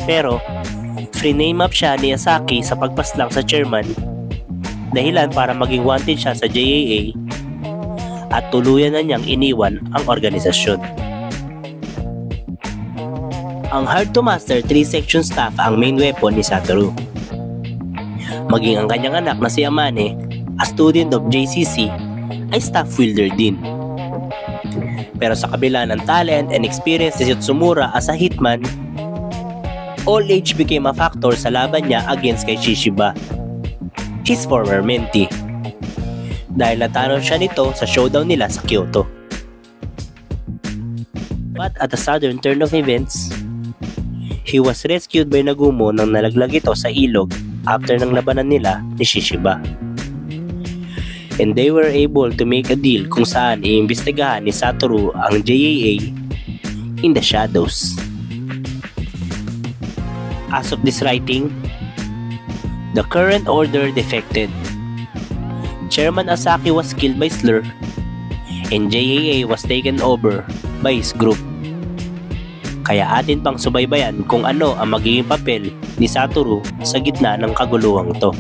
Pero, free-name up siya ni Asaki sa pagpaslang sa chairman, dahilan para maging wanted siya sa JAA at tuluyan na niyang iniwan ang organisasyon. Ang hard to master 3-section staff ang main weapon ni Satoru. Maging ang kanyang anak na si Amane, a student of JCC, ay staff wielder din. Pero sa kabila ng talent and experience ni Yotsumura as a hitman, old age became a factor sa laban niya against kay Shishiba, his former mentee, dahil natalo siya nito sa showdown nila sa Kyoto. But at a sudden turn of events, he was rescued by Nagumo nang nalaglag ito sa ilog after ng labanan nila ni Shishiba. And they were able to make a deal kung saan iimbestigahan ni Satoru ang JAA in the shadows. As of this writing, the current order defected. Chairman Asaki was killed by Slur, and JAA was taken over by his group. Kaya atin pang subaybayan kung ano ang magiging papel ni Satoru sa gitna ng kaguluhang to.